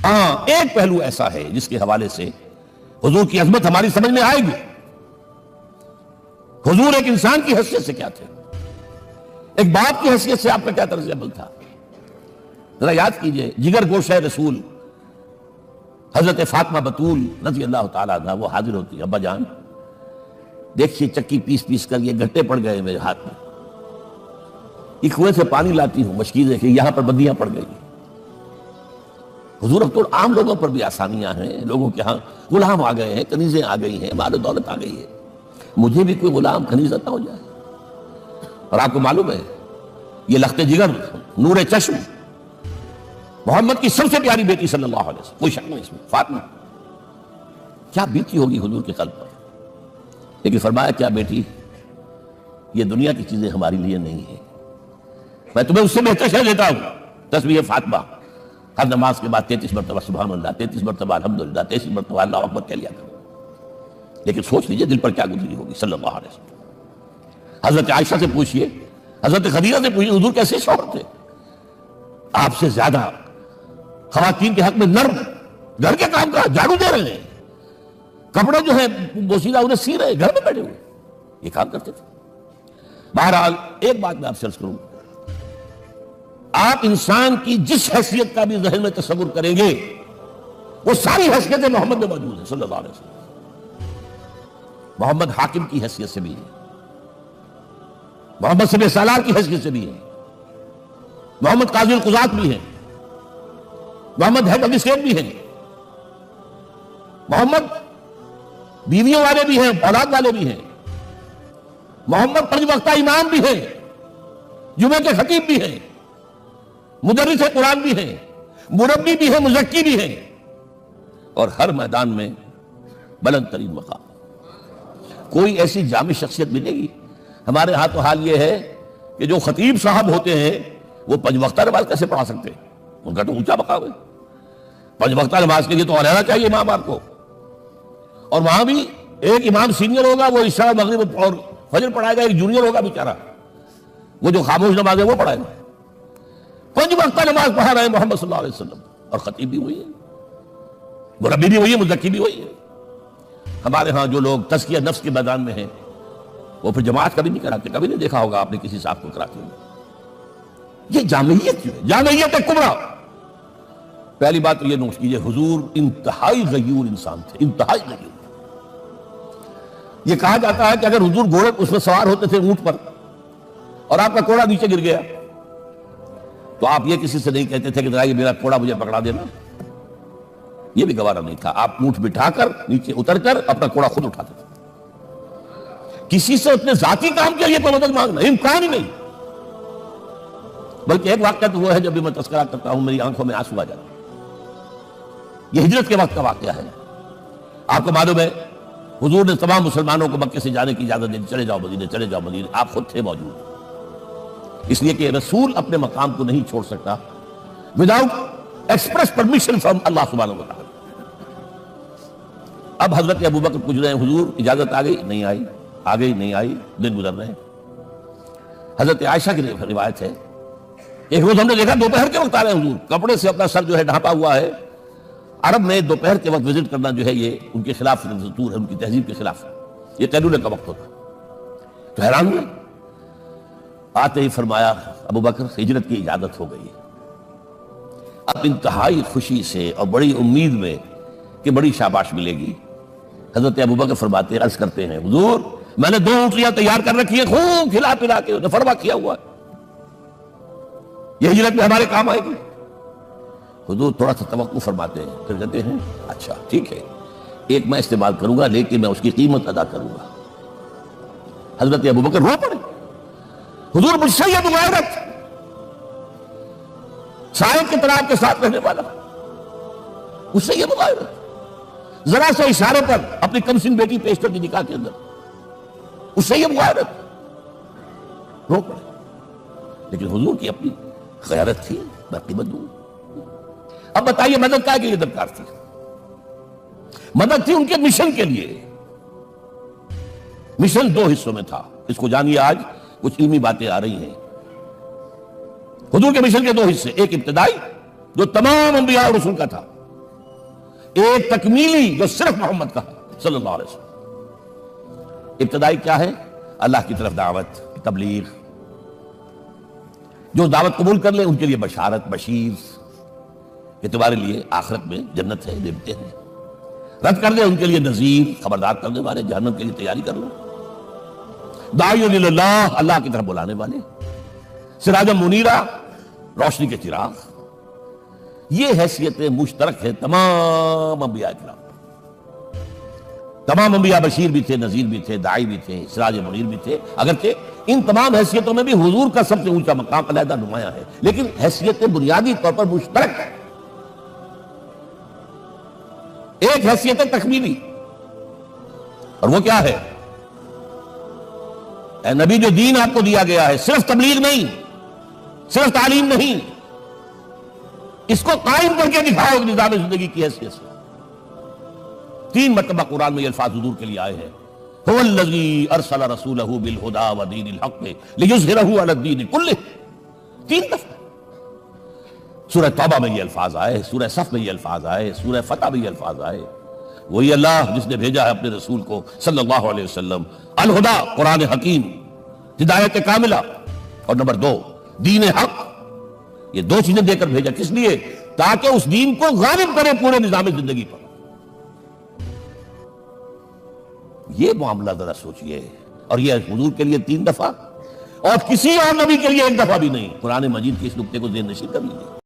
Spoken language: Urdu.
ہاں ایک پہلو ایسا ہے جس کے حوالے سے حضور کی عظمت ہماری سمجھ میں آئے گی. حضور ایک انسان کی حیثیت سے کیا تھے, ایک باپ کی حیثیت سے آپ کا کیا طرز عمل تھا. ذرا یاد کیجئے, جگر گوشہ رسول حضرت فاطمہ بطول رضی اللہ تعالیٰ عنہ وہ حاضر ہوتی ہے, ابا جان دیکھیے چکی پیس پیس کر یہ گھٹے پڑ گئے میرے ہاتھ میں, یہ کنویں سے پانی لاتی ہوں, مشکیزیں کہ یہاں پر بدیاں پڑ گئی. حضور اب تو عام لوگوں پر بھی آسانیاں ہیں, لوگوں کے ہاں غلام آ گئے ہیں, کنیزیں آ گئی ہیں, مال و دولت آ گئی ہے, مجھے بھی کوئی غلام کنیز عطا ہو جائے. اور آپ کو معلوم ہے یہ لخت جگر نور چشم محمد کی سب سے پیاری بیٹی صلی اللہ علیہ وسلم, کوئی شک نہیں اس میں, فاطمہ کیا بیتی ہوگی حضور کے قلب پر. لیکن فرمایا کیا بیٹی, یہ دنیا کی چیزیں ہماری لیے نہیں ہیں, میں تمہیں اس سے بہتر شے دیتا ہوں. تسبیح فاطمہ ہر نماز کے بعد 33 مرتبہ سبحان اللہ, 33 مرتبہ الحمدللہ, 33 مرتبہ اللہ اکبر کہہ لیا کرو. لیکن سوچ لیجئے دل پر کیا گزری ہوگی صلی اللہ علیہ وسلم. حضرت عائشہ سے پوچھئے, حضرت خدیجہ سے پوچھئے, حضور کیسے شوہر تھے, آپ سے زیادہ خواتین کے حق میں نرم, گھر کے کام کا جھاڑو دے رہے ہیں, کپڑے جو ہیں بوسیدہ انہیں سی رہے, گھر میں بیٹھے ہوئے, یہ کام کرتے تھے. بہرحال ایک بات میں آپ سے عرض کروں, آپ انسان کی جس حیثیت کا بھی ذہن میں تصور کریں گے وہ ساری حیثیتیں محمد میں موجود ہیں صلی اللہ علیہ وسلم. محمد حاکم کی حیثیت سے بھی ہے, محمد سب سالار کی حیثیت سے بھی ہے, محمد قاضی القضات بھی ہیں, محمد ہیڈ آف اسٹیٹ بھی ہیں, محمد بیویوں والے بھی ہیں, اولاد والے بھی ہیں, محمد 5 وقتہ امام بھی ہیں, جمعہ کے خطیب بھی ہیں, مدرس قرآن بھی ہیں, مربی بھی ہیں, مزکی بھی ہیں, اور ہر میدان میں بلند ترین مقام. کوئی ایسی جامع شخصیت ملے گی؟ ہمارے ہاں تو حال یہ ہے کہ جو خطیب صاحب ہوتے ہیں وہ 5 وقتہ نماز کیسے پڑھا سکتے ہیں, ان کا تو اونچا مقام ہے. 5 وقتہ نماز کے لیے تو رہنا چاہیے امام آپ کو, اور وہاں بھی ایک امام سینئر ہوگا وہ عشاء مغرب اور فجر پڑھائے گا, ایک جونیئر ہوگا بیچارہ وہ جو خاموش نماز ہے وہ پڑھائے گا. 5 وقتہ نماز پڑھا رہے ہیں محمد صلی اللہ علیہ وسلم, اور خطیب بھی وہی ہے, مربی بھی وہی ہے, مزکی بھی وہی ہے. ہمارے ہاں جو لوگ تزکیہ نفس کے میدان میں ہیں وہ پھر جماعت کبھی نہیں کراتے, کبھی نہیں دیکھا ہوگا آپ نے کسی صاحب کو کراتے ہوئے. یہ جامعیت کیوں ہے, جامعیت کبریٰ. پہلی بات تو یہ نوٹ کیجئے, حضور انتہائی غیور انسان تھے, انتہائی غیور. یہ کہا جاتا ہے کہ اگر حضور گھوڑے اس میں سوار ہوتے تھے اونٹ پر اور آپ کا کوڑا نیچے گر گیا تو آپ یہ کسی سے نہیں کہتے تھے کہ ذرا یہ میرا کوڑا مجھے پکڑا دینا, یہ بھی گوارا نہیں تھا. آپ اونٹ بٹھا کر نیچے اتر کر اپنا کوڑا خود اٹھاتے تھے. کسی سے اپنے ذاتی کام کے لیے کوئی مدد مانگنا امکان ہی نہیں. بلکہ ایک واقعہ تو وہ ہے جب بھی میں تذکرہ کرتا ہوں میری آنکھوں میں آنسو آ جاتا ہے. یہ ہجرت کے وقت کا واقعہ ہے. آپ کو معلوم ہے حضور نے تمام مسلمانوں کو مکے سے جانے کی اجازت دی, چلے جاؤ مدینے, چلے جاؤ مدینے. آپ خود تھے موجود, اس لیے کہ رسول اپنے مقام کو نہیں چھوڑ سکتا وداؤٹ ایکسپریس پرمیشن فرام اللہ سبحانہ و تعالی. اب حضرت ابوبکر پوچھ رہے ہیں حضور اجازت آ گئی نہیں آئی, آ گئی نہیں آئی, دن گزر رہے ہیں. حضرت عائشہ کی روایت ہے ایک روز ہم نے دیکھا دوپہر کے وقت آ رہے ہیں حضور, کپڑے سے اپنا سر جو ہے ڈھانپا ہوا ہے. عرب میں دوپہر کے وقت وزٹ کرنا جو ہے یہ ان کے خلاف دستور ہے, ان کی تہذیب کے خلاف ہے. یہ قیلولے کا وقت ہوتا. تو حیران ہوئے, آتے ہی فرمایا ابوبکر ہجرت کی اجازت ہو گئی. اب انتہائی خوشی سے اور بڑی امید میں کہ بڑی شاباش ملے گی, حضرت ابوبکر فرماتے عرض کرتے ہیں حضور میں نے 2 اونٹیاں تیار کر رکھی ہیں, خوب کھلا پلا کے فرما کیا ہوا ہے, یہ ہجرت میں ہمارے کام آئے گی. حضور تھوڑا سا توقع فرماتے ہیں, پھر کہتے ہیں اچھا ٹھیک ہے, ایک میں استعمال کروں گا لیکن میں اس کی قیمت ادا کروں گا. حضرت ابوبکر رو پڑے, حضور مجھ سے یہ مغایرت, صاحب کے طرح کے ساتھ رہنے والا, اس سے یہ مغایرت, ذرا سے اشارے پر اپنی کمسن بیٹی پیش کر دی نکاح کے اندر, اس سے یہ مغایرت, رو پڑے. لیکن حضور کی اپنی خیارت تھی, میں قیمت دوں. اب بتائیے مدد کا کے لیے درکار تھی؟ مدد تھی ان کے مشن کے لیے. مشن 2 حصوں میں تھا, اس کو جانیے. آج کچھ علمی باتیں آ رہی ہیں. حضور کے مشن کے 2 حصے, ایک ابتدائی جو تمام انبیاء اور رسول کا تھا, ایک تکمیلی جو صرف محمد کا ہے صلی اللہ علیہ وسلم۔ ابتدائی کیا ہے؟ اللہ کی طرف دعوت، تبلیغ۔ جو دعوت قبول کر لیں ان کے لیے بشارت، بشیر، کہ تمہارے لیے آخرت میں جنت ہے، نعمتیں ہیں۔ رد کر دیں ان کے لیے نذیر، خبردار کرنے والے، جہنم کے لیے تیاری کر لو۔ داعی اللہ، اللہ کی طرف بلانے والے، سراجا منیرہ، روشنی کے چراغ۔ یہ حیثیتیں مشترک ہے تمام انبیاء کرام۔ تمام انبیاء بشیر بھی تھے، نذیر بھی تھے، داعی بھی تھے، سراج منیر بھی تھے، اگرچہ ان تمام حیثیتوں میں بھی حضور کا سب سے اونچا مقام علیحدہ نمایاں ہے، لیکن حیثیتیں بنیادی طور پر مشترک ہیں۔ ایک حیثیت ہے تکمیلی، اور وہ کیا ہے؟ اے نبی، جو دین آپ کو دیا گیا ہے صرف تبلیغ نہیں، صرف تعلیم نہیں، اس کو قائم کر کے دکھاؤ نظام زندگی کی حیثیت سے۔ 3 مرتبہ قرآن میں یہ الفاظ حضور کے لیے آئے ہیں، هو الذی ارسل رسولہ بالہدی ودین الحق لیظہرہ علی الدین کلہ۔ 3 دفعہ سورہ توبہ میں یہ الفاظ آئے، سورہ صف میں یہ الفاظ آئے، سورہ فتح میں یہ الفاظ آئے۔ وہی اللہ جس نے بھیجا ہے اپنے رسول کو صلی اللہ علیہ وسلم، الہدا، قرآن حکیم، ہدایت کاملہ، اور نمبر 2 دین حق۔ یہ 2 چیزیں دے کر بھیجا، کس لیے؟ تاکہ اس دین کو غالب کرے پورے نظام زندگی پر۔ یہ معاملہ ذرا سوچئے، اور یہ حضور کے لیے 3 دفعہ، اور کسی اور نبی کے لیے 1 دفعہ بھی نہیں۔ قرآن مجید کے اس نقطے کو ذہن نشین کر لیجیے۔